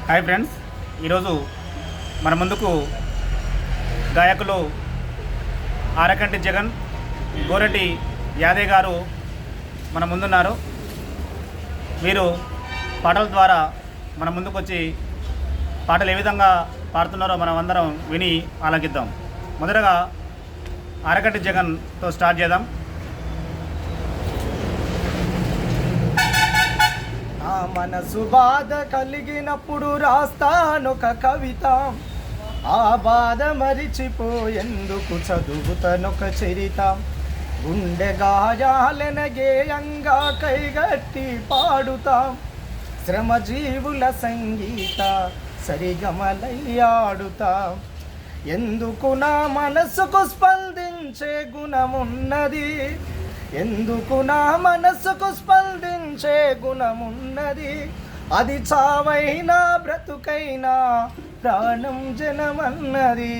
Hi friends, ఈరోజు మన ముందుకు గాయకులు ఆరకంటి జగన్, గోరటి యాదయ్య గారు మన ముందున్నారు. వీరు పాటల ద్వారా మన ముందుకు వచ్చి పాటలు ఏ విధంగా పాడుతున్నారో మనం అందరం విని ఆలకిద్దాం. మొదటగా ఆరకంటి జగన్తో స్టార్ట్ చేద్దాం. నా మనసు బాధ కలిగినప్పుడు రాస్తానొక కవిత, ఆ బాధ మరిచిపోయేందుకు చదువుతానొక చరిత. గుండె గాయాలన గేయంగా కైగట్టి పాడుతాం, శ్రమజీవుల సంగీత సరిగమలయ్యాడుతాం. ఎందుకు నా మనసుకు స్పందించే గుణమున్నది, ఎందుకు నా మనసుకు స్పందించే గుణమున్నది. అది చావైనా బ్రతుకైనా ప్రాణం జనమన్నది.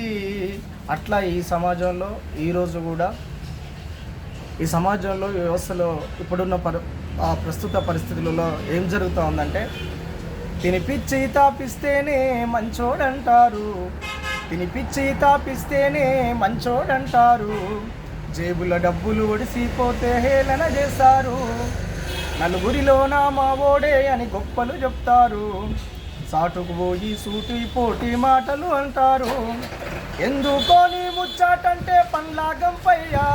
అట్లా ఈ సమాజంలో ఈరోజు కూడా ఈ సమాజంలో వ్యవస్థలో ఇప్పుడున్న ప్రస్తుత పరిస్థితులలో ఏం జరుగుతూ ఉందంటే, తినిపిచ్చి తాపిస్తేనే మంచోడంటారు, తినిపిచ్చి తాపిస్తేనే మంచోడంటారు. జేబుల డబ్బులు ఒడిసిపోతే హేళన చేస్తారు, నలుగురిలో నా మావోడే అని గొప్పలు చెప్తారు. సాటుకు పోయి సూటి పోటీ మాటలు అంటారు. ఎందుకో నీ ముచ్చాటంటే పండ్లాగంపయ్యా,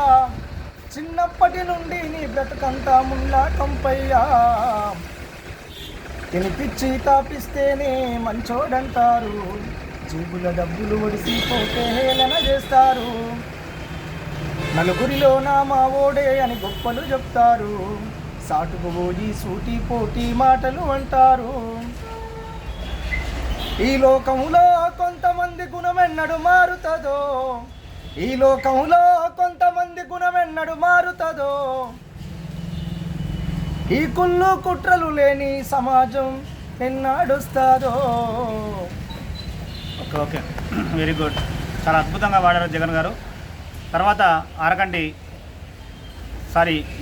చిన్నప్పటి నుండి నీ బ్రతకంతా ముల్లాకంపయ్యా. తినిపిచ్చి తాపిస్తేనే మంచోడంటారు, జేబుల డబ్బులు ఒడిసిపోతే హేళన చేస్తారు. నలుగురిలో నా మావోడే అని గొప్పలు చెప్తారు, సాటుకు పోయి సూటి పోటీ మాటలు అంటారు. ఈ లోకంలో కొంతమంది గుణమెన్నడు మారుతుందో, ఈ లోకంలో కొంతమంది గుణమెన్నడు మారుతుందో. ఈ కుళ్ళు కుట్రలు లేని సమాజం ఎన్నాడొస్తాదో. ఓకే ఓకే వెరీ గుడ్, చాలా అద్భుతంగా పాడారు జగన్ గారు. తర్వాత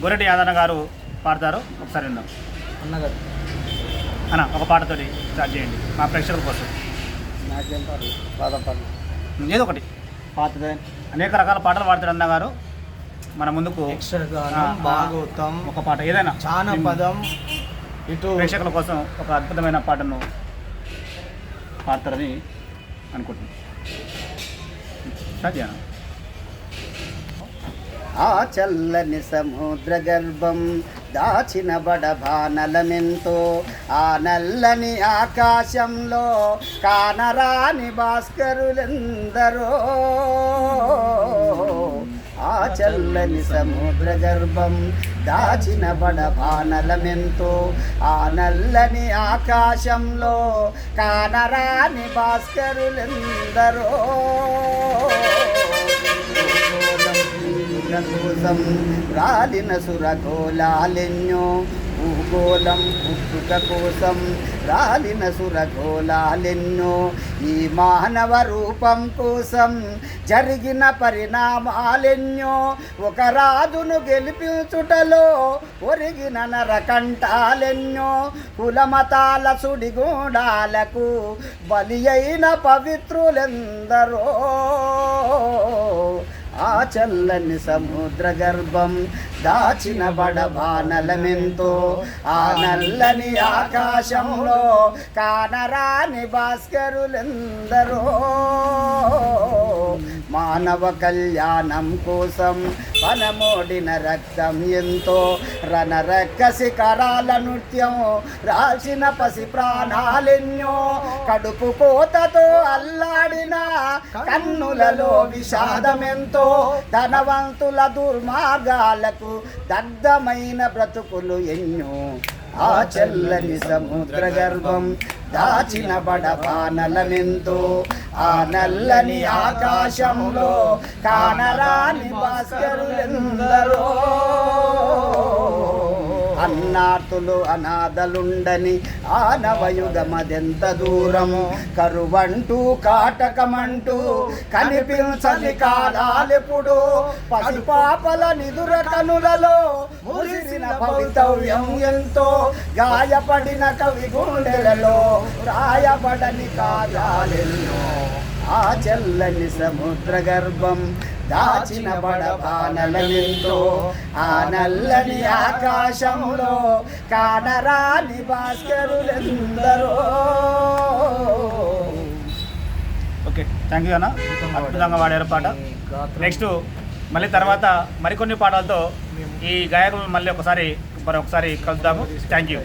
గోరటి యాదన్న గారు పాడతారు. ఒకసారి విందాం. అన్నగారు అన్న ఒక పాటతోటి స్టార్ట్ చేయండి మా ప్రేక్షకుల కోసం. నాకేం పాడు, బాధపడు, ఏదో ఒకటి పాతదే. అనేక రకాల పాటలు పాడతాడు అన్న గారు. మన ముందుకు భాగవతం ఒక పాట ఏదైనా చాలా పదం ఇటు ప్రేక్షకుల కోసం ఒక అద్భుతమైన పాటను పాడతారని అనుకుంటున్నాను. స్టార్ట్ చేయను. ఆ చల్లని సముద్ర గర్భం దాచిన బడబానలమెంతో, ఆ నల్లని ఆకాశంలో కానరాని భాస్కరులెందరో. ఆ చల్లని సముద్ర గర్భం దాచిన బడబానలమెంతో, ఆ నల్లని ఆకాశంలో కానరాని భాస్కరులెందరో. కోసం రాలిన సురగోళాలెన్నో, భూగోళం పుట్టుక కోసం రాలిన సురగోళాలెన్నో. ఈ మానవ రూపం కోసం జరిగిన పరిణామాలెన్నో. ఒక రాజును గెలిపించుటలో ఒరిగిన నరకంఠాలెన్నో. కులమతాల సుడిగూడాలకు బలి అయిన పవిత్రులెందరో. ఆ చల్లని సముద్ర గర్భం దాచిన బడబానలమెంతో, ఆ నల్లని ఆకాశంలో కానరాని భాస్కరులెందరో. మానవ కళ్యాణం కోసం పనమోడిన రక్తం ఎంతో, రణరక్క శిఖరాల నృత్యం రాల్సిన పసి ప్రాణాలెన్నో. కడుపు కోతతో అల్లాడిన కన్నులలో విషాదమెంతో, ధనవంతుల దుర్మార్గాలకు దగ్ధమైన బ్రతుకులు ఎన్నో. ఆ చల్లని సముద్ర గర్భం దాచిన బడబానలమెంతో, ఆ నల్లని ఆకాశంలో కానరాని భాస్కరులెందరో. అన్నాతులు అనాథలుండని ఆనవయుగమదెంత దూరము కరువంటూ కాటకమంటూ కనిపించని కాలాలెప్పుడు పసిపాపల నిదుర కనులలో మురిసిన భవితవ్యం ఎంతో గాయపడిన కవి గుండెలలో రాయబడని కాయాలెన్నో ఆ చల్లని సముద్ర గర్భం దాచిన బడబానలెంతో ఆ నల్లని ఆకాశంలో కానరాని భాస్కరులెందరో. ఓకే, థ్యాంక్ యూ అన్న. అద్భుతంగా వాడారు పాట. నెక్స్ట్ మళ్ళీ తర్వాత మరికొన్ని పాటలతో ఈ గాయకులు మళ్ళీ ఒకసారి కలుద్దాము. Thank you.